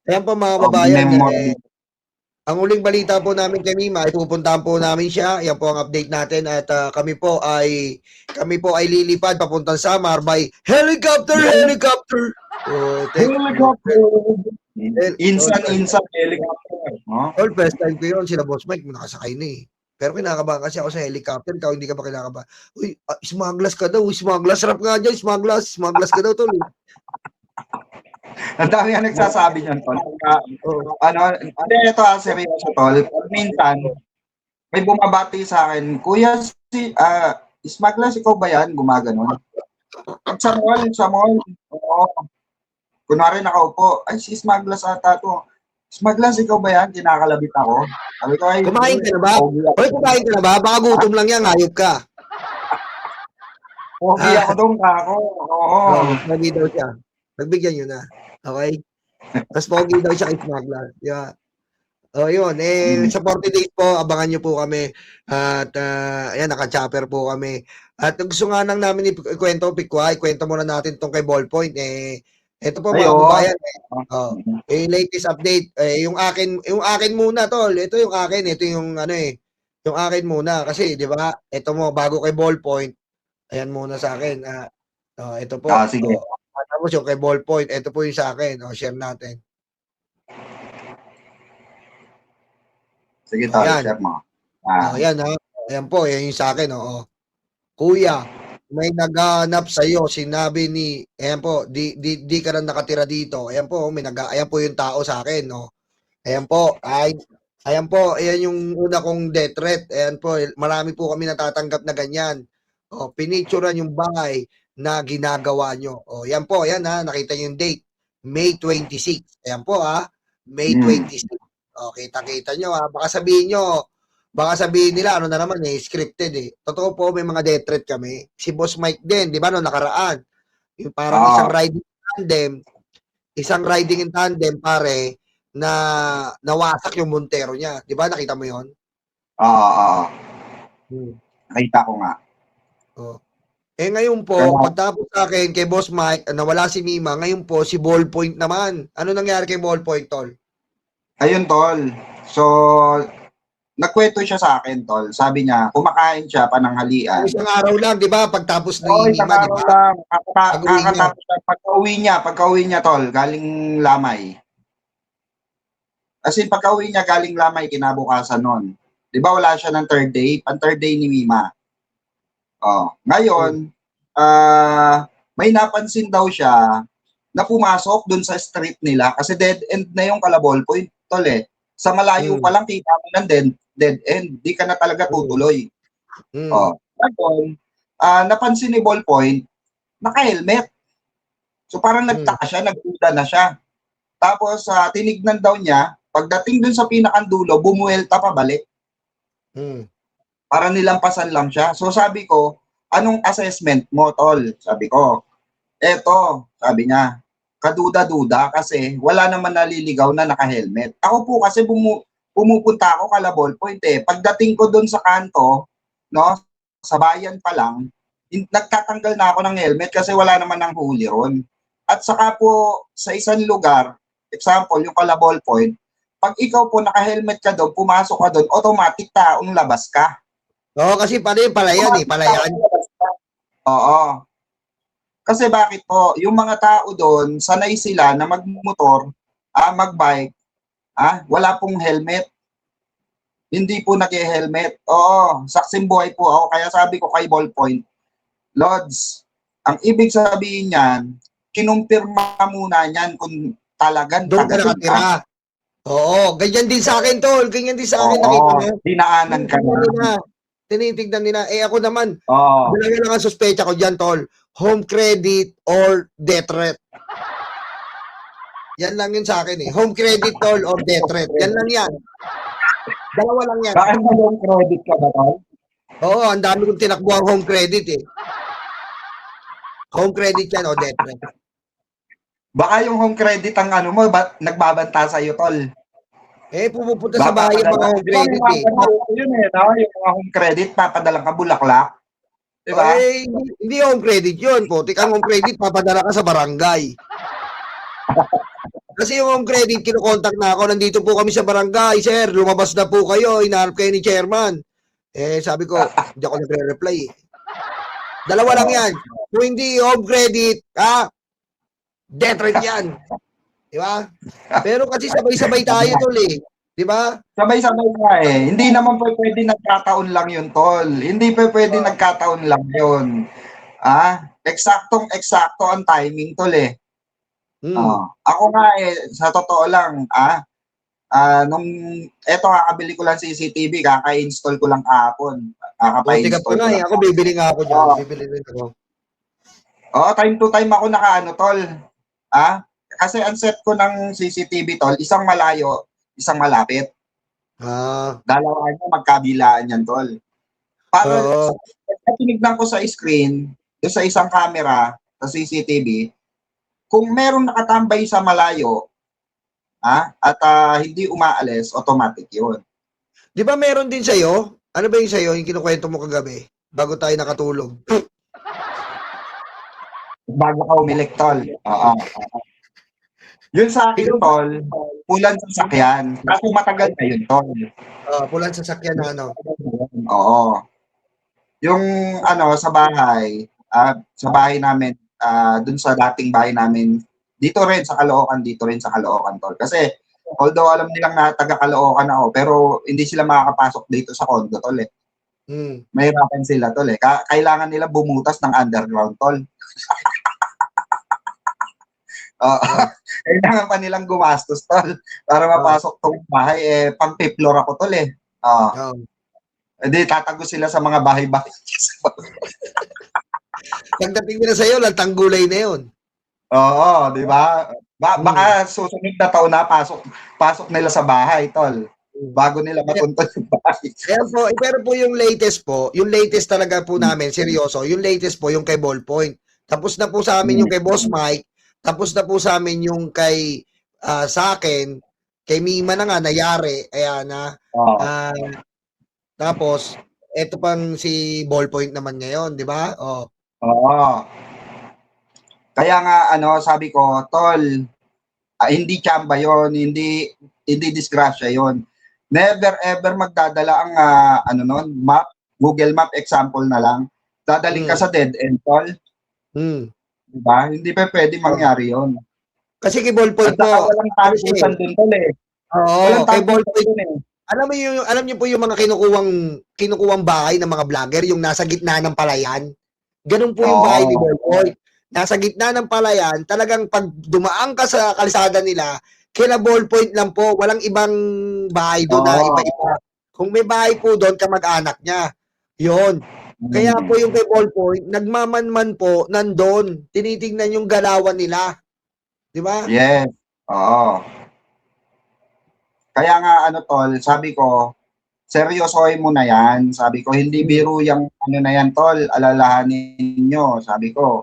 Ayan po mga kababayan, ang uling balita po namin kay Mima ay pupuntahan po namin siya. Yan po ang update natin at kami po ay lilipad papuntang Samar by helicopter. Helicopter. Insan helicopter. All first time ko yun, sila Boss Mike, nakasakay na eh. Pero kinakabahan kasi ako sa helicopter, ikaw hindi ka ba kinakabahan? Uy, smugglers ka daw, smugglers rap nga dyan, smugglers ka daw tol. Ang dami nga nagsasabi niyan, tol. Ito seryoso, tol. Minsan, may bumabati sa akin, Kuya, smugglers, ikaw ba yan? Gumaganon. Sa mall. Oo. Kunwari nakaupo, ay si smugglers ata to. Smugglers, ikaw ba yan? Kinakalabit ako. Sabi ko, ay, kumain ka na ba? Hoy, kumain ka na ba? Baka gutom lang yan, hayop ka. Pogi ako doon kako. Oo. Pogi daw siya. Nagbigyan nyo na. Okay? Tapos pogi daw siya kay smuggler. Yeah. Yun. Sa 40 days po, abangan nyo po kami. At, ayan, naka-chopper po kami. At gusto nga nang namin ikwento, Pikwa, ikwento muna natin tong kay Ballpoint. Ito po mga kabayan. Yung latest update. Yung akin muna, tol. Ito yung akin. Ito yung yung akin muna. Kasi, di ba, ito mo, bago kay Ballpoint, ayan muna sa akin. Ito po. Sige. Tapos yung kay Ballpoint, ito po yung sa akin. Share natin. Sige, tayo, share mo. Ayan, ayan po, yan yung sa akin. Kuya, may naghahanap sa iyo, sinabi ni, ayan po, di ka na nakatira dito. Ayan po, ayan po yung tao sa akin, no. Ayan po, ayan po, ayan yung una kong death threat. Ayan po, marami po kami natatanggap na ganyan. Pinicturean yung bahay na ginagawa nyo. Yan po, ayan nakita nyo yung date. May 26. Ayan po May 26. Kita-kita nyo Baka sabihin nila, ano na naman scripted Totoo po, may mga death threat kami. Si Boss Mike din, di ba, no, nakaraan. Yung parang isang riding in tandem, pare, na nawasak yung Montero niya. Di ba, nakita mo yun? Nakita ko nga. Ngayon po, pagtapos sa akin kay Boss Mike, nawala si Mima, ngayon po si Ballpoint naman. Ano nangyari kay Ballpoint, tol? Ayun, tol. So, nagkwento siya sa akin, tol. Sabi niya, kumakain siya pananghalian. Isang araw lang, di ba? Pagtapos ni isang Mima, araw lang. Kakatapos siya. Pagka-uwi niya, tol, galing Lamay. As in, pagka-uwi niya galing Lamay, kinabukasan nun. Di ba wala siya ng third day? Pan-third day ni Mima. Ngayon, may napansin daw siya na pumasok dun sa street nila kasi dead end na yung Ballpoint, tol Sa malayo pa lang kita mo ng dead end, di ka na talaga tutuloy. Ngayon, napansin ni Ballpoint, naka-helmet. So parang nagtaka siya, nagduda na siya. Tapos tinignan daw niya, pagdating dun sa pinakandulo, bumuelta pa balik. Para nilampasan lang siya. So sabi ko, anong assessment mo, tol? Sabi ko, eto, sabi niya, kaduda-duda kasi wala naman naliligaw na naka-helmet. Ako po kasi pumupunta ako Ballpoint Pagdating ko doon sa kanto, no, sa bayan pa lang, nagtatanggal na ako ng helmet kasi wala naman ng huli ron. At saka po, sa isang lugar, example, yung Ballpoint, pag ikaw po naka-helmet ka doon, pumasok ka doon, automatic taong labas ka. Kasi palayan palayan. Oo. Kasi bakit po, yung mga tao doon, sanay sila na magmotor, magbike, wala pong helmet. Hindi po nag-helmet. Oo, saksing buhay po ako. Kaya sabi ko kay Ballpoint, Lods, ang ibig sabihin niyan, kinumpirma muna niyan kung talagang doon ka nakatira. Oo, ganyan din sa akin, tol. Ganyan din sa akin. Nakita mo. Dinaanan ka na. Tinitignan nila. Ako naman, dalawa lang ang suspecha ko dyan, tol. Home credit or death threat. Yan lang yun sa akin Home credit, tol, or death threat. Yan lang yan. Dalawa lang yan. Bakit mo home credit ka ba, tol? Oo, ang dami kong tinakbo ang home credit Home credit yan o death threat. Baka yung home credit ang mo, nagbabanta sa'yo, tol. Pumupunta sa bahay yung mga home credit Yun yung mga home credit, papadala ka Bulaklak. Diba? Hindi home credit yun. Putik ang home credit, papadala ka sa barangay. Kasi yung home credit, kinokontak na ako, nandito po kami sa barangay, sir, lumabas na po kayo, hinahanap kayo ni chairman. Eh, sabi ko, hindi ako nagre-reply eh. Dalawa lang yan. Kung hindi home credit, death rate yan. Di ba? Pero kasi sabay-sabay tayo, tol eh. Di ba? Sabay-sabay nga eh. Hindi naman pwede nagkataon lang yun, tol. Hindi pwede nagkataon lang yun. Eksaktong-eksakto ang timing, tol eh. Ako nga eh, sa totoo lang, nung eto kakabili ko lang CCTV, kaka-install ko lang kahapon. Buti ka pa nga eh. Ako bibili nga ako dyan. Bibili rin ako. Time to time ako nakaano, tol. Kasi ang set ko ng CCTV, tol, isang malayo, isang malapit. Dalawa niya, magkabilaan yan, tol. Para tinignan ko sa screen, sa isang camera, sa CCTV, kung meron nakatambay sa malayo, at hindi umaalis, automatic yun. Di ba meron din sa'yo? Ano ba yung sa'yo, yung kinukwento mo kagabi, bago tayo nakatulog? Bago ka umilik, tol. Yun sa akin, tol, pulan sa sakyan. Kasi matagal na yun, tol. Pulan sa sakyan na ano? Oo. Yung sa bahay namin, dun sa dating bahay namin, dito rin sa Caloocan, tol. Kasi, although alam nilang na taga Caloocan ako, pero hindi sila makakapasok dito sa condo, tol eh. Mahirapan sila, tol eh. Kailangan nila bumutas ng underground, tol. Kailangan pa nilang gumastos, tol, para mapasok tong bahay. Pang-piplor ako, tol eh. Hindi, tatago sila sa mga bahay-bahay. Pagdating nila sa'yo, lantang gulay na yun. Oo, di ba? Baka susunod na taon na pasok nila sa bahay, tol. Bago nila matuntun yung bahay. Pero po yung latest talaga po namin, seryoso, yung latest po yung kay Ballpoint. Tapos na po sa amin yung kay Boss Mike, tapos na po sa amin yung kay sa akin, kay Mima na nga nangyari, ayan na. Tapos eto pang si Ballpoint naman ngayon, di ba? Oo. Kaya nga sabi ko, tol, hindi tsamba yon, hindi disgrasya yon. Never ever magdadala ang map, Google Map example na lang. Dadaling ka sa dead end, tol. Diba? Hindi pa pwede mangyari yon. Kasi kay Ballpoint po, walang tagusan dun, tol eh. Oo, kay Ballpoint eh. Alam niyo po yung mga kinukuwang bahay ng mga vlogger, yung nasa gitna ng palayan. Ganun po yung bahay ni Ballpoint. Nasa gitna ng palayan, talagang pag dumaan ka sa kalsada nila, kila Ballpoint lang po, walang ibang bahay doon na iba-iba. Kung may bahay po doon, kamag-anak niya. Yun. Kaya po yung kay Ballpoint, nagmamanman po, nandun. Tinitingnan yung galawan nila. Di ba? Yes. Oo. Kaya nga tol, sabi ko, seryosohin mo na yan. Sabi ko, hindi biro yung na yan, tol. Alalahanin nyo. Sabi ko,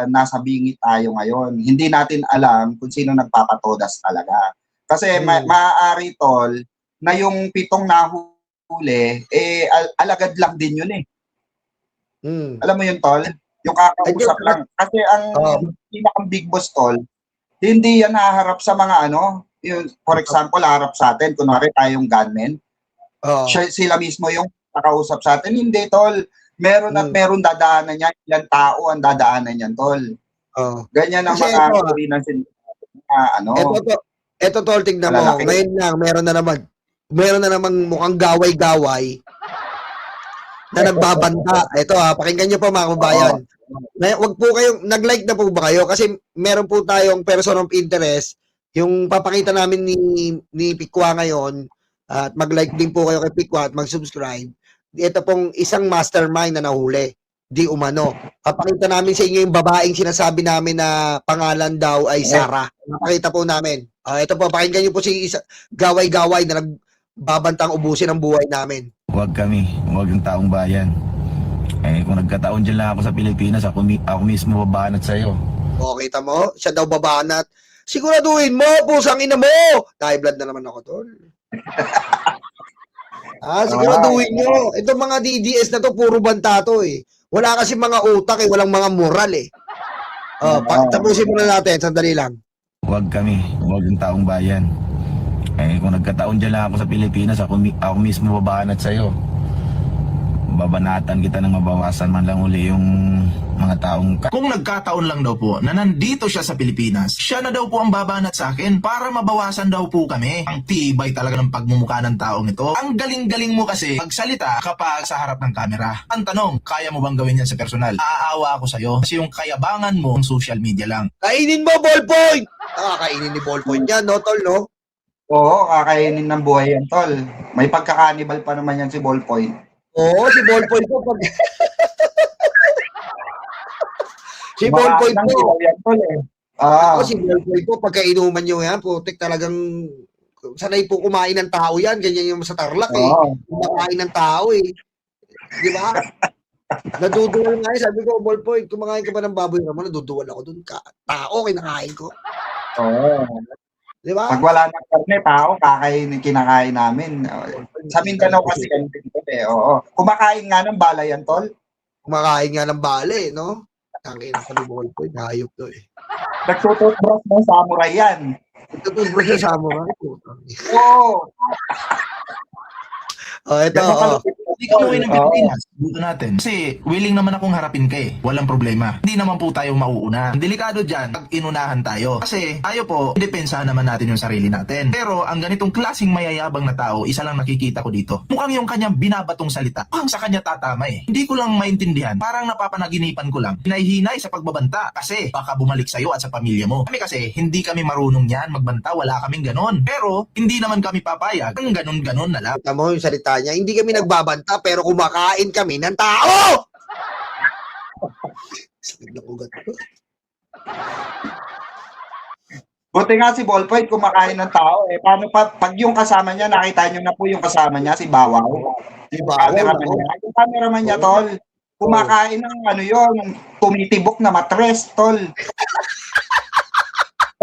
nasa bingit tayo ngayon. Hindi natin alam kung sino nagpapatodas talaga. Kasi maaari, tol, na yung 7 nahuli, alagad lang din yun eh. Alam mo yun, tol? Yung kakausap lang. Kasi ang pinakang big boss, tol, hindi yan naharap sa mga yung, for example, harap sa atin, kunwari tayong gunmen. Sila mismo yung kakausap sa atin. Hindi, tol. Meron at meron dadaanan yan. Ilang tao ang dadaanan yan, tol. Ganyan ang mga uri ng Ito, tol, tignan mo. Ngayon lang, meron na namang mukhang gaway-gaway na nagbabanta. Ito pakinggan nyo pa mga kabayan. Wag po kayong, nag-like na po ba kayo? Kasi meron po tayong person of interest. Yung papakita namin ni Pikwa ngayon, at mag-like din po kayo kay Pikwa at mag-subscribe. Ito pong isang mastermind na nahuli. Di umano. Papakita namin sa inyo yung babaeng sinasabi namin na pangalan daw ay Sarah. Papakita po namin. Ito po, pakinggan nyo po si gaway-gaway na nagbabantang ubusin ang buhay namin. Huwag ang taong bayan. Kung nagkataon dyan lang ako sa Pilipinas, ako mismo babanat sa'yo. Kita mo? Siya daw babanat. Siguraduhin mo, pusang ina mo! High blood na naman ako, tol. Siguraduhin nyo. Itong mga DDS na to, puro banta to eh. Wala kasi mga utak eh, walang mga moral eh. Tapusin muna natin, sandali lang. Huwag kami, huwag yung taong bayan. Kung nagkataon dyan lang ako sa Pilipinas, ako mismo babanat sa'yo. Babanatan kita ng mabawasan man lang uli yung mga taong Kung nagkataon lang daw po na nandito siya sa Pilipinas, siya na daw po ang babanat sa akin para mabawasan daw po kami. Ang tibay talaga ng pagmumukha ng taong ito. Ang galing-galing mo kasi magsalita kapag sa harap ng kamera. Ang tanong, kaya mo bang gawin yan sa personal? Aawa ako sa'yo kasi yung kayabangan mo ang social media lang. Kainin mo, ballpoint! Kainin ni ballpoint yan, no, tol, no? Oo, kakainin ng buhay yan, tol. May pagkakanibal pa naman yan si Ballpoint. Oo, si ballpoint ko pag... si ballpoint Kumakain ng ko. ilaw yan, tol eh. Ako, si ballpoint ko, pagka inuman nyo yan, putik talagang sanay po kumain ng tao yan. Ganyan yung sa Tarlac eh. Oo. Kumakain ng tao eh. Di ba? Naduduwal nga eh. Sabi ko, ballpoint, kumakain ka ba ng baboy naman? Naduduwal ako dun. Tao, kinakain ko. Oo. Di ba? Pag wala ng karne, tao, kinakain namin. Sa Mindanao kasi ganun din eh. Oo. Kumakain nga ng bala yan, tol. Kumakain nga ng bale, no? Tangin sa ni ballpoint, hayop to eh. Nagtututbrush ng samurai yan. Tutubros sa samurai. Oo. Ito, Ganun kalupit. Hindi ka umuwi ng Pilipinas. Buto natin. Kasi willing naman akong harapin ka eh. Walang problema. Hindi naman po tayo mauuna. Ang delikado dyan, pag inunahan tayo. Kasi tayo po, depensahan naman natin yung sarili natin. Pero ang ganitong klaseng mayayabang na tao, isa lang nakikita ko dito. Mukhang yung kanyang binabatong salita. Mukhang sa kanya tatama eh. Hindi ko lang maintindihan. Parang napapanaginipan ko lang. Hinahihinay sa pagbabanta. Kasi baka bumalik sa'yo at sa pamilya mo. Kami kasi, hindi kami marunong yan magbanta. Wala kaming ganon. Pero, hindi naman kami papayag. Ang ganon-ganon na lang. kita mo yung salita niya, hindi kami nagbabanta pero kumakain kami ng tao! Sakit na ugat ko. Buti nga si Ballpoint kumakain ng tao eh. Paano pag yung kasama niya, nakita niyo na po yung kasama niya, si Bawaw. Si Bawaw, Yung cameraman niya, tol. Kumakain ng yung tumitibok na matres, tol.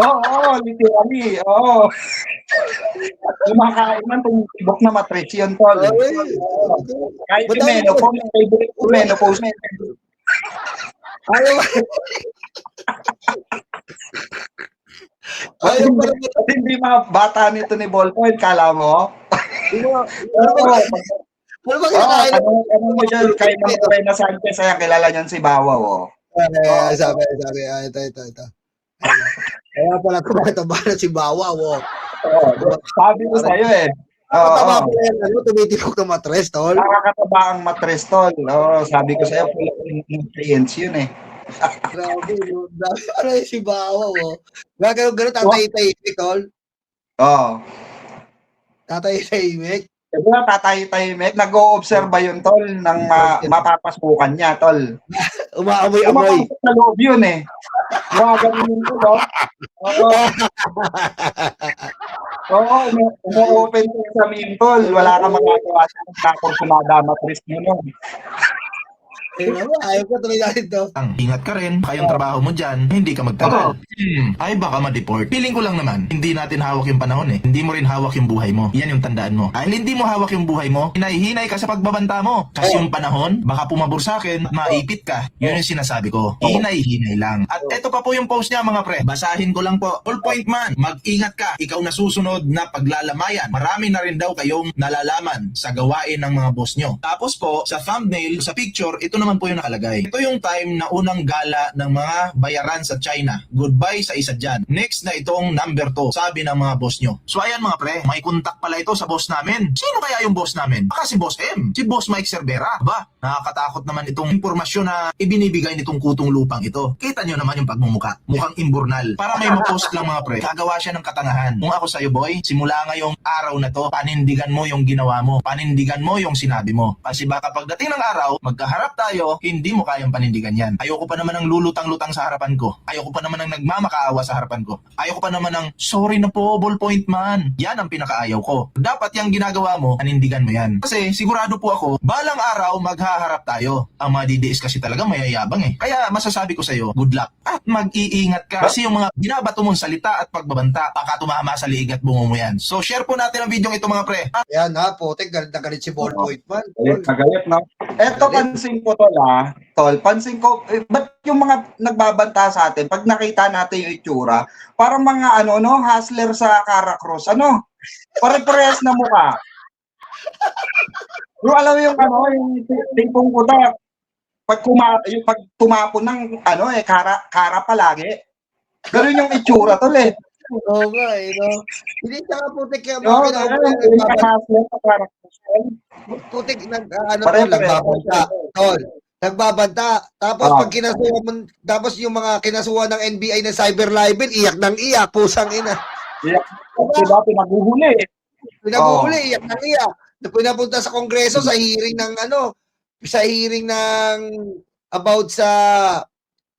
Oo, literally. Oo. Kumakain ng tumitibok na matres yun, tol. Kahit yung menopause, favorite ko menopause. Ayaw, ayaw pa rin. Hindi mga bata nito ni Ballpoint, kala mo? Ano ba kinakain? Ano mo dyan, kay Mang Morena Sanchez, ay kilala niyan si Bawaw, oh. Sabi, ito. Kaya pala tumataba na si Bawaw, oh. Sabi ko sa'yo eh. Mataba pala yan, tumitibok na matres, tol. Nakakataba ang matres, tol. Sabi ko sa'yo, full of nutrients yun eh. Grabe, no? Grabe pala yung si Bawaw, oh. Gano'n, tatay-tahimik, tol. Oo. Tatay-tahimik. Kasi nga, tatay-tahimik, nag-o-obserba yun, tol, ng mapapasukan niya, tol. Umaamoy-amoy. Umapasok sa loob yun eh. Mga ganun ko, no? Oo, umu-open ko sa main, tol. Wala kang magagawa sa tapos sumadama matres mo, no? Ayaw ko tuloy natin to. Ingat ka rin, kayong trabaho mo dyan, hindi ka magtagal. Ay baka ma-deport. Feeling ko lang naman, hindi natin hawak yung panahon eh. Hindi mo rin hawak yung buhay mo. Yan yung tandaan mo. Dahil hindi mo hawak yung buhay mo, hinay-hinay ka sa pagbabanta mo. Kasi yung panahon, baka pumabor sa akin, maipit ka. Yun yung sinasabi ko. Hinay-hinay lang. At eto pa po yung post niya mga pre. Basahin ko lang po. Ballpoint man, mag-ingat ka. Ikaw na susunod na paglalamayan. Marami na rin daw kayong nalalaman sa gawain ng mga boss nyo. Tapos po, sa thumbnail, sa picture, ito naman po yung nakalagay. Ito yung time na unang gala ng mga bayaran sa China. Goodbye sa isa dyan. Next na itong number 2, sabi ng mga boss nyo. So ayan mga pre, may contact pala ito sa boss namin. Sino kaya yung boss namin? Baka si Boss M, si Boss Mike Cervera. Ba, nakakatakot naman itong impormasyon na ibinibigay nitong kutong lupang ito. Kita nyo naman yung pagmumuka. Mukhang imburnal. Para may mapost lang mga pre, gagawa siya ng katangahan. Kung ako sa'yo boy, simula ngayong araw na to, panindigan mo yung ginawa mo. Panindigan mo yung sinabi mo. Kasi baka pagdating ng araw, magkaharap tayo, hindi mo kayang panindigan yan. Ayoko pa naman ng lulutang-lutang sa harapan ko. Ayoko pa naman ng nagmamakaawa sa harapan ko. Ayoko pa naman ng sorry na po, Ballpoint man. Yan ang pinakaayaw ko. Dapat yung ginagawa mo, panindigan mo yan. Kasi sigurado po ako, balang araw maghaharap tayo. Ang mga DDS kasi talaga mayayabang eh. Kaya masasabi ko sa'yo, good luck. At mag-iingat ka. Kasi yung mga binabato mong salita at pagbabanta, baka tumama sa liig at bungo mo yan. So share po natin ang video ito mga pre. Ayan ha, putik, galit na galit si Ballpoint man. Galit na galit, no? Eto pansin ko tol, pansin ko, ba't yung mga nagbabanta sa atin, pag nakita natin yung itsura, parang mga ano, no, hustler sa Caracross, ano, pare-parehas na mukha. Yung alam mo yung ano, yung tipong kuta, yung pag tumapon ng ano kara palagi. Ganun yung itsura tol eh. Oo nga eh, no? Hindi tsaka putik yung No, mga yung hustler sa Caracross. putik ano tol, Pare-parehas. nagbabanta. Tol, nagbabanta. Tapos Ah. pag kinasuhan mo, tapos yung mga kinasuhan ng NBI na cyber libel, iyak ng iyak, pusang ina. Yeah. Diba, pinaguhuli. Pinaguhuli, iyak ng iyak. Pinapunta sa kongreso sa hearing ng about sa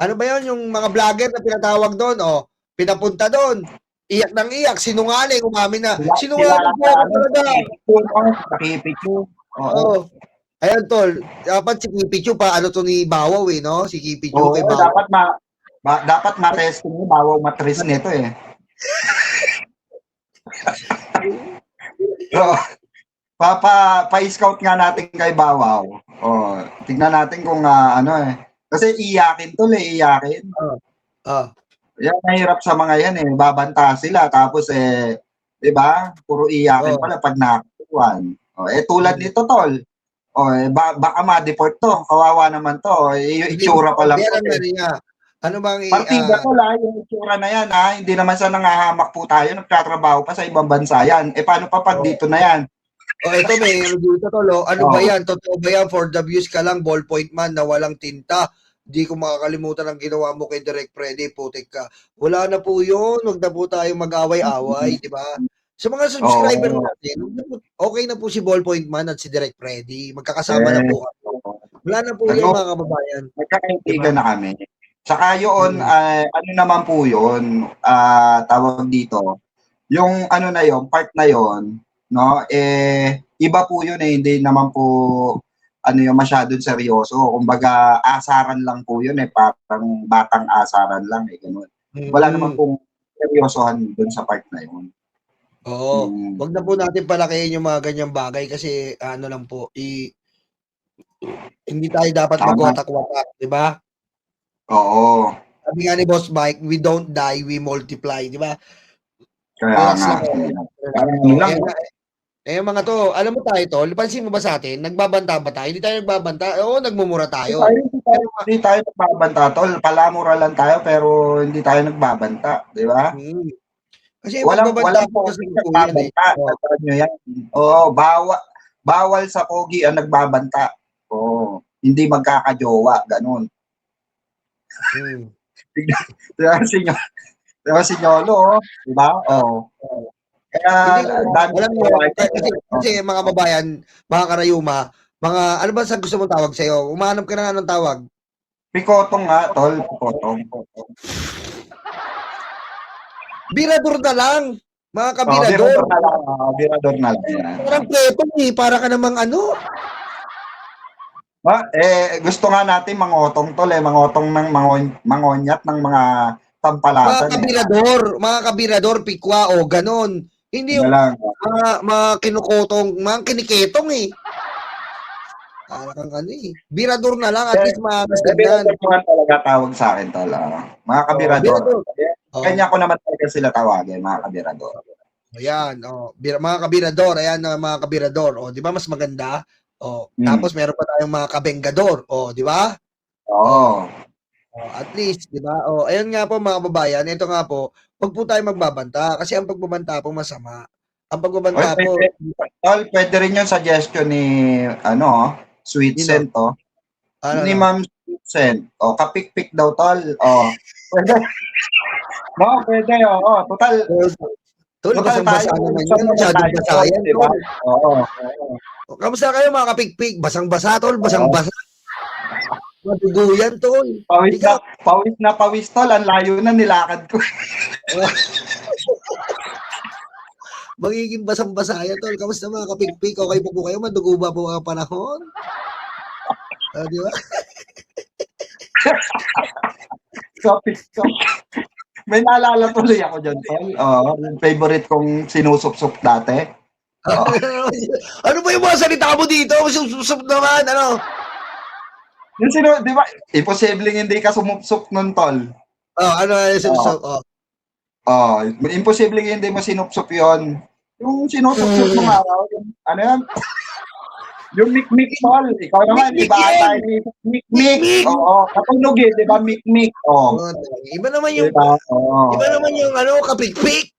ano ba 'yon, yung mga vlogger na pinatawag doon, pinapunta doon. Iyak ng iyak, sinungaling, umamin na. Sinungaling po ako talaga. Nakipicture. Oo. Ayun tol, dapat si Kipichu pa ano to ni Bawaw eh, no? Si Kipichu Oo, kay Bawaw. dapat ma-testing mo bago matris nito eh. So, pa-scout nga natin kay Bawaw. Tignan natin kung ano eh. Kasi iyakin tol eh, iyakin. Ah. Yan, mahirap sa mga yan eh. Babanta sila. Tapos 'di ba? Puro iyakin pala pag nakakuan. Tulad nito tol. Baka ma-deport to. Kawawa naman to. Yung itsura pa lang. Ano bang Partida tol yung itsura na yan Hindi naman sa nangahamak po tayo. Nagtatrabaho pa sa ibang bansa yan. Paano pa pag dito na yan? Ito may dito tol. Ano ba yan? Totoo ba yan? For the views ka lang, ballpoint man na walang tinta. Di ko makakalimutan ang ginawa mo kay Direk Freddy, putik ka. Wala na po yun. Huwag na po tayong mag-away-away, di ba? Sa mga subscriber natin, okay na po si Ballpoint Man at si Direk Freddy. Magkakasama na po. Wala na po yun mga kababayan. Magkakaibigan na kami. Saka yun, ano naman po yun, tawag dito, yung ano na yun, part na yun, no, iba po yun hindi naman po ano yung masyadong seryoso. Kumbaga, asaran lang po yun parang batang asaran lang ganun. Wala naman pong seryosohan dun sa part na yun. Oo. Wag na po natin palakihin yung mga ganyang bagay kasi ano lang po, hindi tayo dapat magwatak-watak, di ba? Oo. Sabi nga ni Boss Mike, we don't die, we multiply, di ba? Kaya nga. Mga to, alam mo tayo tol, pansin mo ba sa atin, nagbabanta ba tayo? Hindi tayo nagbabanta, nagmumura tayo. Hindi tayo nagbabanta, tol. Palamura lang tayo, pero hindi tayo nagbabanta, di ba? Kasi walang pogi nagbabanta. Bawal sa pogi ang nagbabanta. Hindi magkakajowa, ganun. Diba si Nyolo, di ba? Kaya, kasi mga babayan, mga karayuma, ano ba sa gusto mong tawag sa'yo? Umahanap ka na anong tawag? Pikotong nga, tol. Pikotong. Birador na lang. Mga kabirador. Birador na lang. Parang pretong para ka namang ano. Gusto nga natin mangotong tol mangotong ng mangonyat ng mga tampalasan. Mga kabirador, pikwa ganon. Hindi yung mga kinukotong, mga kiniketong Parang ano birador na lang, at least magasdagan. Birador talaga tawag sa akin tol. Mga kabirador. Kanya ko naman talaga sila tawagin, mga kabirador. Ayan, mga kabirador, mga kabirador. Di ba mas maganda? Tapos meron pa tayong mga kabenggador, di ba? Oo. At least, di ba? Ayun nga po mga babayan, ito nga po, wag po tayo magbabanta kasi ang pagbabanta po masama. Ang pagbabanta po... Tol, pwede rin yung suggestion ni, Sweet Scent, ni Ma'am Sweet Scent. Kapik-pik daw, tol. Pwede. No, pwede, Total, basang-basa naman yun. Masyadong basa yan, diba? Kamusta kayo mga kapik-pik? Basang-basa, tol. Basang-basa. Maduduyan, tol. Pawis na pawis, tol. Ang layo na nilakad ko. Magiging basang-basa yan, tol. Kamusta mga kapik-pik? Okay po kayo? Madugo ba po ang panahon? Di ba? Kapik-pik. May naalala tuloy ako dyan, tol. Yung favorite kong sinusup-sup dati. Ano ba yung mga salita mo dito? Sup-sup naman, ano? di ba? Imposibleng hindi ka sumupsup nun, tol. Ano so, Imposibleng hindi mo sinupsup yon. Yung sinusupsup nung araw, yung, ano yan? Yung mikmik, tol. Ikaw naman, di Mikmik ba? yan! Tayo ni mikmik. Mikmik! Oo, katunog eh, di ba? Mikmik. Iba naman yung Diba? Oo. iba naman yung kapikpik.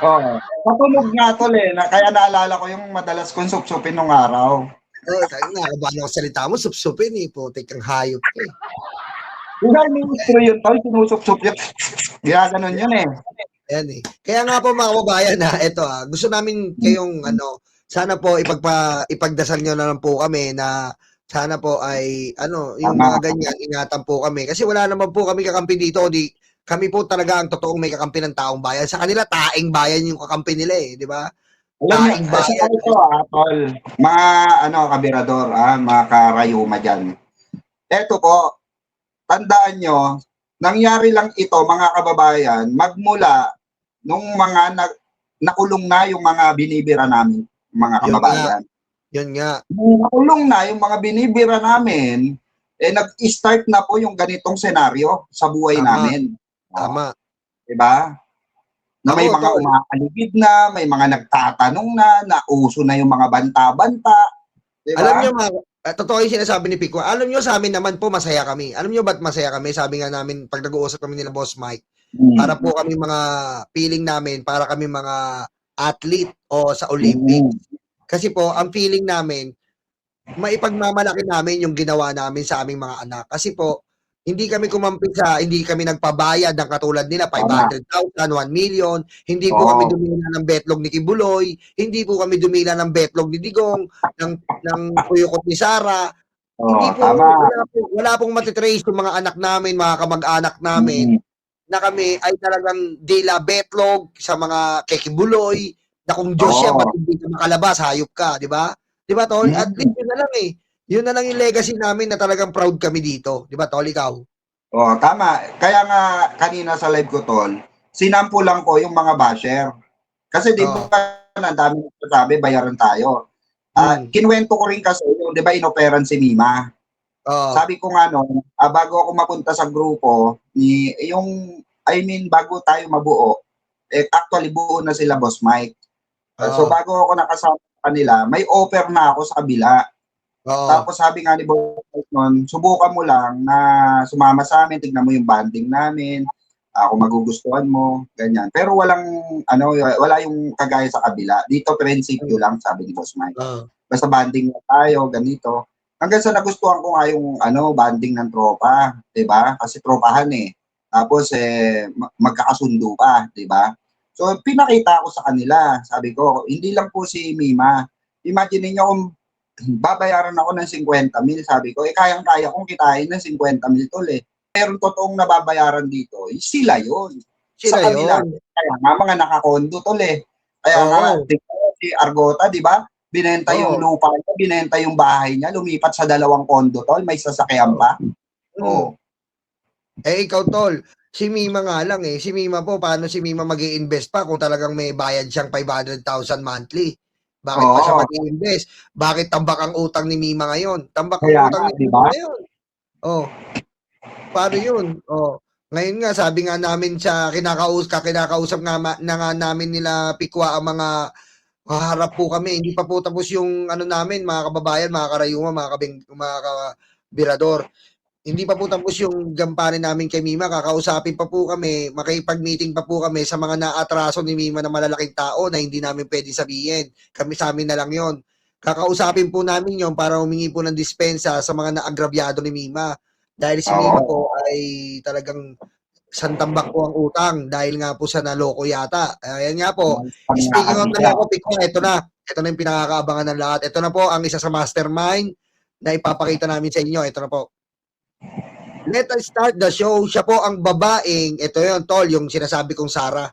Oo. Katunog nga, tol eh. Kaya naalala ko yung madalas kong supsupin nung araw. Sabi nga, bago salita mo, supsupin eh. Putik ang hayop ka eh. Diba, ministro yun, tol? Sinusup-sup yun. Ginaganon yun eh. Ayan eh. Kaya nga po mga kababayan ito gusto namin kayong sana po ipagdasal nyo na lang po kami na sana po ay yung Tama. mga ganyan, ingatan po kami. Kasi wala naman po kami kakampi dito. Kami po talaga ang totoong may kakampi ng taong bayan. Sa kanila, taing bayan yung kakampi nila eh. Di ba? Alam Taing niyo, bayan. sa ito tol, mga kabirador, mga karayuma dyan. Eto po, tandaan nyo, nangyari lang ito mga kababayan, magmula nung mga nakulong na yung mga binibira namin, mga kababayan. Yun nga. Nung nakulong na yung mga binibira namin, nag-start na po yung ganitong senaryo sa buhay namin. Tama. Diba? Na may mga umaaligid na, may mga nagtatanong na uso na yung mga banta-banta. Diba? Alam nyo totoo yung sinasabi ni Pico. Alam nyo sa amin naman po masaya kami. Alam nyo ba't masaya kami? Sabi nga namin pag nag-uusap kami nila Boss Mike, para po kami mga feeling namin, para kami mga athlete o sa Olympics. Kasi po, ang feeling namin, maipagmamalaki namin yung ginawa namin sa aming mga anak. Kasi po, hindi kami kumampi hindi kami nagpabayad ng katulad nila, 500,000, 1 million. Hindi po kami dumila ng betlog ni Kibuloy. Hindi po kami dumila ng betlog ni Digong, ng Puyukot ni Sara. Hindi po, wala pong matitrace yung mga anak namin, mga kamag-anak namin, na kami ay talagang dila betlog sa mga Kibuloy, na kung Diyos siya, ba't hindi ka makalabas, hayop ka, di ba? Di ba, Tol? At least yun na lang eh. Yun na lang yung legacy namin na talagang proud kami dito. Di ba, Tol, ikaw? Tama. Kaya nga kanina sa live ko, Tol, sinampo lang ko yung mga basher. Kasi di ba ang dami nagsasabi, bayaran tayo. Kinuwento ko rin kasi yung, di ba, inoperan si Mima. Sabi ko nga bago ako mapunta sa grupo, bago tayo mabuo, actually buo na sila Boss Mike. So bago ako nakasama sa kanila, may offer na ako sa kabila. Tapos sabi nga ni Boss Mike noon, subukan mo lang na sumama sa amin, tignan mo yung banding namin, kung magugustuhan mo, ganyan. Pero wala yung kagaya sa kabila. Dito prinsipyo lang, sabi ni Boss Mike. Basta banding na tayo, ganito. Hanggang sa nagustuhan ko nga yung banding ng tropa, 'di ba? Kasi tropahan eh. Tapos magkakasundo pa, 'di ba? So pinakita ko sa kanila, sabi ko, hindi lang po si Mima. Imagine niyo kung babayaran ako ng 50,000, sabi ko, kayang-kaya kong kitain ng 50,000 tol eh. Meron totoong nababayaran dito, sila yun. Sa kanila, kaya nga mga nakakondo tol eh. Kaya nga, si Argota, di ba? Binenta yung lupa niya, binenta yung bahay niya, lumipat sa 2 kondo tol, may sasakyan pa. Ikaw tol, si Mima nga lang eh. Si Mima po, paano si Mima mag-i-invest pa kung talagang may bayad siyang 500,000 monthly? Bakit pa siya mag-i-invest? Bakit tambak ang utang ni Mima ngayon? Tambak ang utang ni Mima ngayon. Paano yun? Ngayon nga, sabi nga namin sa kinakausap nga namin nila Pikwa ang mga harap po kami. Hindi pa po tapos yung namin, mga kababayan, mga karayuma, mga kabirador. Hindi pa po tapos yung gampanin namin kay Mima. Kakausapin pa po kami, makipag-meeting pa po kami sa mga naatraso ni Mima na malalaking tao na hindi namin pwede sabihin. Kami sa amin na lang yon. Kakausapin po namin yon para humingi po ng dispensa sa mga naagrabyado ni Mima. Dahil si Mima po ay talagang santambak po ang utang dahil nga po sa naloko yata. Ayan nga po. Speaking of naloko, Pikwa, ito na. Ito na yung pinakakaabangan ng lahat. Ito na po ang isa sa mastermind na ipapakita namin sa inyo. Ito na po. Let us start the show. Siya po ang babaeng, ito yun, tol, yung sinasabi kong Sara.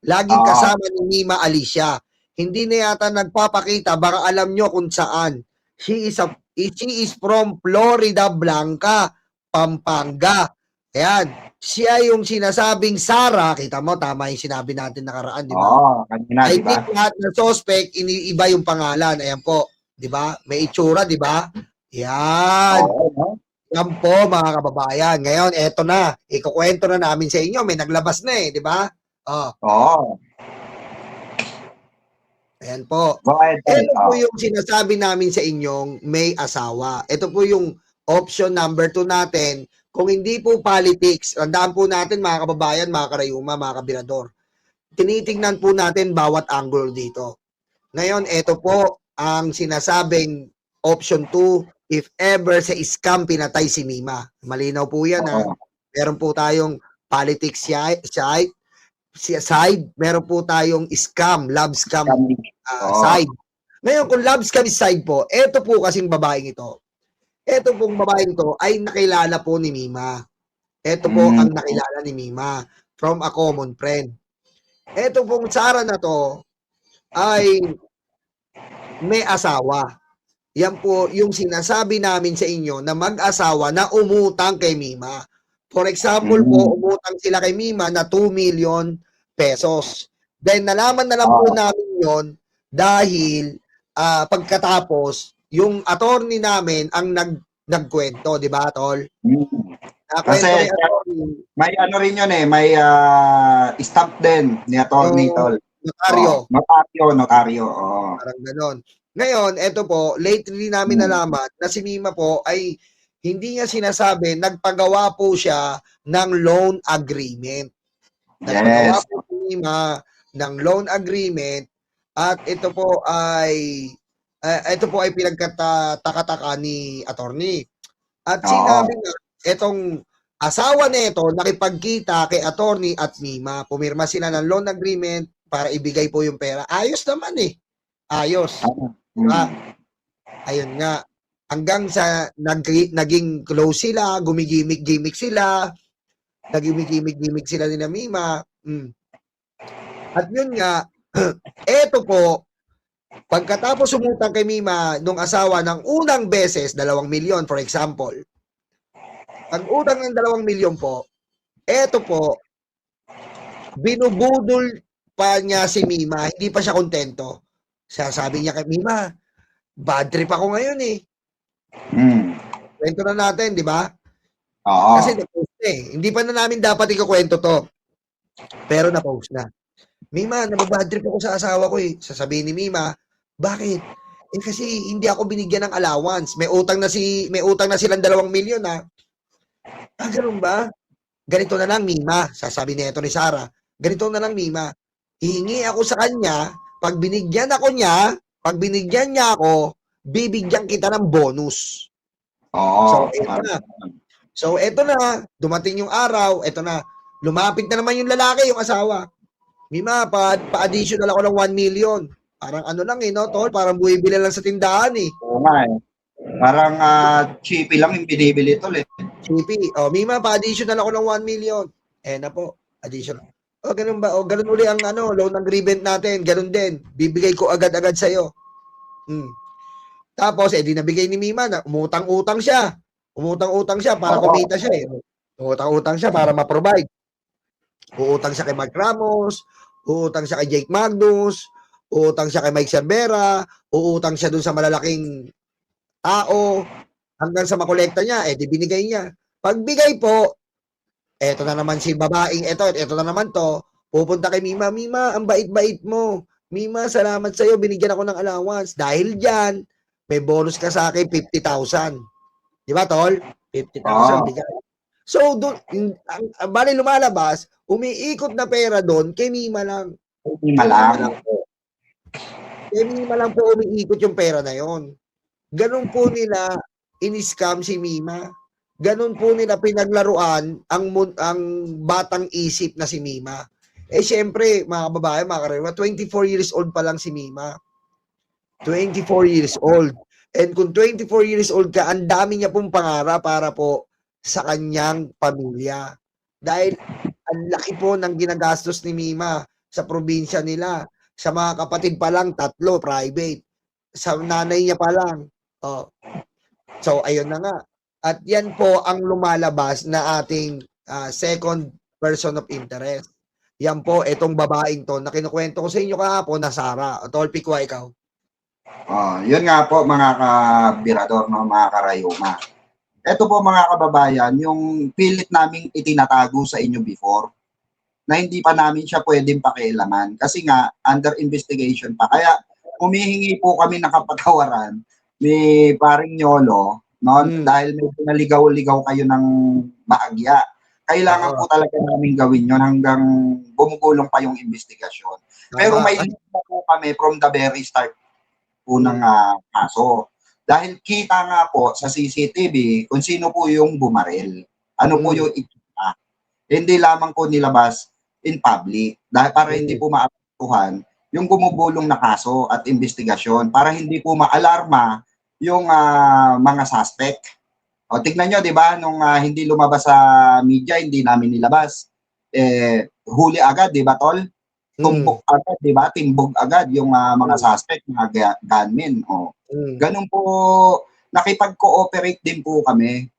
Laging kasama ni Mima Alicia. Hindi na yata nagpapakita, baka alam nyo kung saan. She is from Florida Blanca, Pampanga. Ayan. Siya yung sinasabing Sara, kita mo, tama yung sinabi natin nakaraan, di ba? I think lahat ng suspect, iniiba yung pangalan. Ayan po, di ba? May itsura, di ba? Yan. Yan po mga kababayan. Ngayon, eto na. Ikukwento na namin sa inyo. May naglabas na di ba? Oh, Oo. ayan po. Go ahead, tol. Ito po yung sinasabi namin sa inyong may asawa. Ito po yung option number 2 natin. Kung hindi po politics, tandaan po natin mga kababayan, mga karayuma, mga kabirador. Tinitingnan po natin bawat angle dito. Ngayon, ito po ang sinasabing option 2, if ever sa scam pinatay si Mima. Malinaw po yan ha. Oo. Meron po tayong politics side, meron po tayong scam, love scam Oo. side. Ngayon, kung love scam side po, ito po kasing babaeng ito. Ito pong babaeng to ay nakilala po ni Mima. Ito po ang nakilala ni Mima from a common friend. Ito pong Sara na to ay may asawa. Yan po yung sinasabi namin sa inyo na mag-asawa na umutang kay Mima. For example po, umutang sila kay Mima na 2 million pesos. Then nalaman na lang po namin yon dahil pagkatapos, yung attorney namin ang nagkwento, di ba, Tol? Kasi may ano rin yun may stamp din ni attorney, Tol. Notaryo. Notaryo. Oo. Parang ganon. Ngayon, eto po, lately namin nalaman na si Mima po ay hindi niya sinasabi, nagpagawa po siya ng loan agreement. Nagpagawa po si Mima ng loan agreement at ito po ay pinagkataka ni attorney. At sinabi na itong asawa nito nakipagkita kay attorney at Mima. Pumirma sila ng loan agreement para ibigay po yung pera. Ayos naman Ayos. Ayun nga. Hanggang sa naging close sila, gumigimik-gimik sila, nagimik-gimik sila ni Mima. At yun nga, eto po, pagkatapos umutang kay Mima nung asawa ng unang beses, 2 milyon for example. Pag utang ng 2 milyon po, eto po, binubudol pa niya si Mima, hindi pa siya kontento. Sabi niya kay Mima, bad trip ako ngayon Kwento na natin, di ba? Oo. Kasi na-post Hindi pa na namin dapat ikukwento to. Pero na-post na. Mima, nababad trip ako sa asawa ko Sasabihin ni Mima, bakit? Kasi hindi ako binigyan ng allowance. May utang na silang 2 milyon ganun ba? Ganito na lang, Mima. Sasabi nito ni Sara, ganito na lang, Mima. Hihingi ako sa kanya, pag binigyan niya ako, bibigyan kita ng bonus. Oo. So, eto na. Dumating yung araw, eto na. Lumapit na naman yung lalaki, yung asawa. Mima, pa-additional ako ng 1 million. Parang ano lang no, Tol? Parang buibili lang sa tindahan Oo nga Parang cheapy lang yung binibili, Tol Cheapy. Mima, pa-additional ako ng 1 million. Na po, additional. Ganun ba? Ganun uli ang loan agreement natin. Ganun din. Bibigay ko agad-agad sa'yo. Tapos, di nabigay ni Mima na umutang-utang siya. Umutang-utang siya para kumita siya Umutang-utang siya para ma-provide. Uutang siya kay Mark Ramos, uutang siya kay Jake Magnus, uutang siya kay Mike Cervera, uutang siya dun sa malalaking tao, hanggang sa makolekta niya, di binigay niya. Pagbigay po, eto na naman si babaeng, eto na naman to, pupunta kay Mima, Mima, ang bait-bait mo. Mima, salamat sa'yo, binigyan ako ng allowance. Dahil dyan, may bonus ka sa akin, 50,000. Di ba, Tol? 50,000 bigay. So, bali lumalabas, umiikot na pera doon, kay Mima lang. Kay Mima lang po umiikot yung pera na yon. Ganun po nila in-scam si Mima. Ganun po nila pinaglaruan ang batang isip na si Mima. Siyempre, mga kababae, mga karayuma, 24 years old pa lang si Mima. 24 years old. And kung 24 years old ka, ang dami niya pong pangarap para po sa kanyang pamilya. Dahil ang laki po ng ginagastos ni Mima sa probinsya nila. Sa mga kapatid pa lang, 3, private. Sa nanay niya pa lang. So, ayun na nga. At yan po ang lumalabas na ating second person of interest. Yan po, itong babaeng to na kinukwento ko sa inyo kahapon na Sara. Tol, Pikwa, ikaw. Yun nga po mga kabirador, mga karayuma. Ito po mga kababayan, yung pilit naming itinatago sa inyo before na hindi pa namin siya pwedeng pakialaman kasi nga under investigation pa. Kaya humihingi po kami ng kapatawaran ni paring Nyolo, no? Dahil medyo naligaw-ligaw kayo ng baagya. Kailangan po talaga namin gawin yon hanggang bumugulong pa yung investigasyon. Pero may link na po kami from the very start po ng kaso. Dahil kita nga po sa CCTV kung sino po yung bumaril. Ano po yung ikita. Hindi lamang po nilabas in public. Dahil para hindi po maapektuhan yung gumugulong na kaso at investigasyon. Para hindi po maalarma yung mga suspect. O tignan nyo, di ba, nung hindi lumabas sa media, hindi namin nilabas. Huli agad, di ba, Tol? Tumbok agad, di ba? Timbog agad yung mga suspect, mga gunmen. O. Ganun po, nakipag-cooperate din po kami.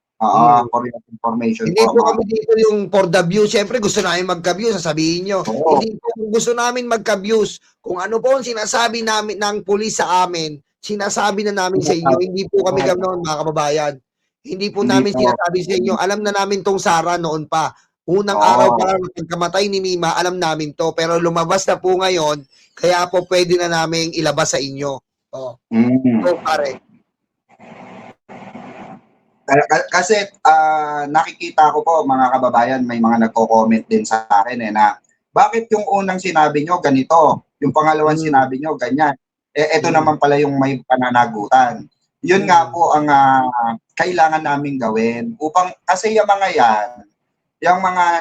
For your information. Hindi po kami dito yung for the view. Siyempre, gusto namin magka-views, sasabihin nyo. Hindi po gusto namin magka-views. Kung ano po ang sinasabi namin ng pulis sa amin, sinasabi na namin sa inyo. Hindi po kami ganoon, mga kababayan. Hindi po namin sinasabi sa inyo. Alam na namin tong Sara noon pa. Unang araw pa lang pagkamatay ni Mima, alam namin to. Pero lumabas na po ngayon, kaya po pwede na namin ilabas sa inyo. So, pare. Kasi nakikita ko po mga kababayan, may mga nagko-comment din sa akin na bakit yung unang sinabi nyo ganito, yung pangalawang sinabi nyo ganyan. Ito naman pala yung may pananagutan. Yun nga po ang kailangan naming gawin upang kasi yung mga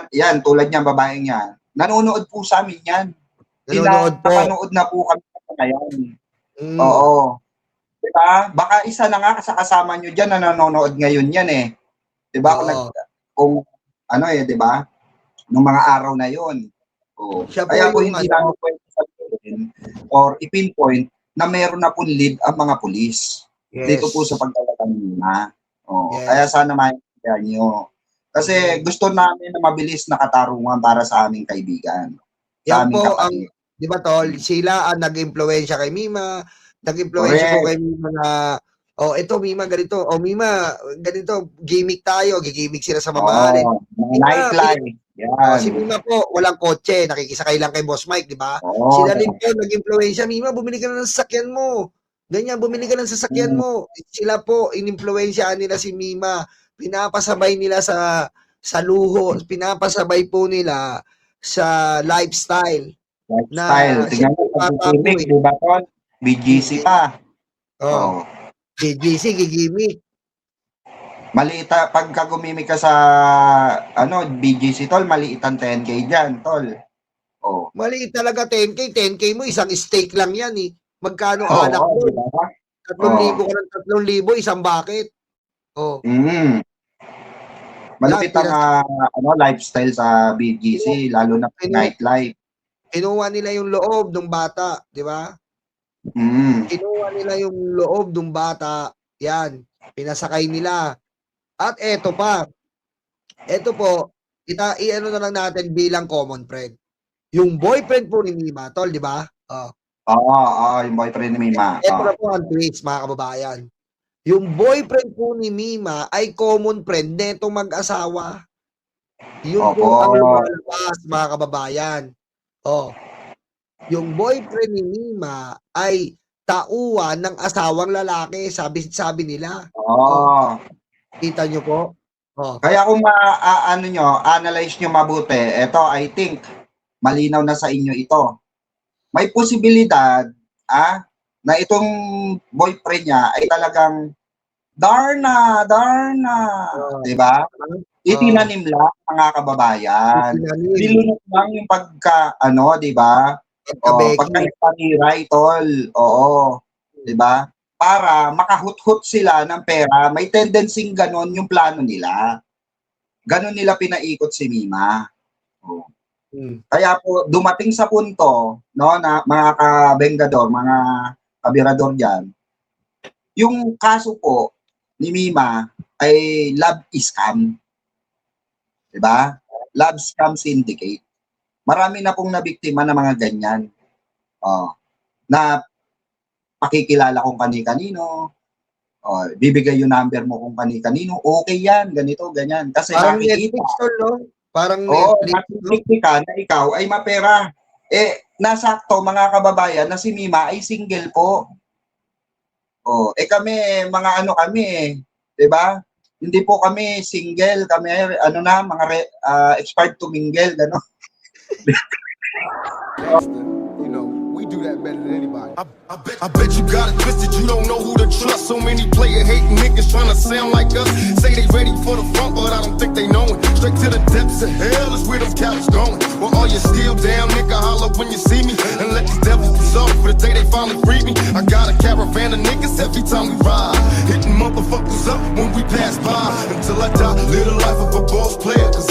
yan tulad niyan babaeng yan, nanonood po sa amin yan. Pinapanood na po kami sa ngayon. Oo. Diba? Baka isa na nga sa kasama nyo dyan na nanonood ngayon yan eh. Diba? Kung ano diba? Nung mga araw na yon. Kaya po hindi namin pwede sabihin or ipinpoint na meron na po lead ang mga pulis. Dito po sa pagtalagang nila. Kaya sana maintindihan nyo. Kasi gusto namin na mabilis na katarungan para sa aming kaibigan. Yan po ang, di ba Tol, sila ang nag-impluwensya kay Mima, nag-impluwensya po kay Mima na, ito Mima ganito, Mima ganito, gimmick tayo, gigimmick sila sa mamahalin. Nightlife. Si Mima po, walang kotse, nakikisakay lang kay Boss Mike, di ba? Sila rin po nag-impluwensya, Mima, bumili ka na ng sasakyan mo. Ganyan, bumili ka ng sasakyan mo. Sila po, inimpluwensyahan nila si Mima. Pinapasabay nila sa luho. Pinapasabay po nila sa lifestyle. Tingnan mo, gimmick, di ba, Tol? BGC pa. BGC, gigimik. Maliit, pagka gumimik ka sa, BGC, Tol, maliit ang 10K dyan, Tol. Maliit talaga 10K. 10K mo, isang steak lang yan eh. Magkano anak mo? Diba? 3,000 ka ng 3,000, isang bucket. Malupit ang lifestyle sa BGC, lalo na nightlife. Kinuha nila yung loob ng bata, di ba? Kinuha nila yung loob ng bata, yan, pinasakay nila. At eto pa, eto po, i-ano na lang natin bilang common friend. Yung boyfriend po ni Mima, Tol, di ba? Yung boyfriend ni Mima. Ito na po ang twist, mga kababayan. Yung boyfriend po ni Mima ay common friend netong mag-asawa. Yun po ang lumalabas, mga kababayan. Yung boyfriend ni Mima ay tauhan ng asawang lalaki, sabi nila. Kita nyo po? Kaya kung analyze nyo mabuti, ito, I think, malinaw na sa inyo ito. May posibilidad na itong boyfriend niya ay talagang Darna, di ba? Itinanim lang mga kababayan. Nilunok lang yung di ba? Pagka-paniray, Tol. Di ba? Para makahuthut sila ng pera, may tendency ganon yung plano nila. Ganon nila pinaikot si Mima. Kaya po dumating sa punto na mga kabengador, mga kabirador diyan, yung kaso po ni Mima ay love scam. 'Di ba? Love scam syndicate. Marami na pong nabiktima ng mga ganyan. Na pakikilala kung kani-kanino, Bibigay yung number mo kung kani-kanino, okay yan, ganito, ganyan. Kasi Parang nakikita, Netflix tol, no? Parang oo, Netflix, no? nakikita ka na ikaw ay mapera. Nasakto mga kababayan na si Mima ay single po. Kami, mga ano kami, di ba? Hindi po kami single, kami mga expired to mingle, gano'n. You know, we do that better than anybody. I bet you got it twisted, you don't know who to trust. So many player hating niggas trying to sound like us. Say they ready for the front, but I don't think they know it. Straight to the depths of hell is where them cowards going. Well, all you still down, nigga, holler when you see me. And let these devils be sorry for the day they finally free me. I got a caravan of niggas every time we ride. Hitting motherfuckers up when we pass by. Until I die, live the life of a boss player. Cause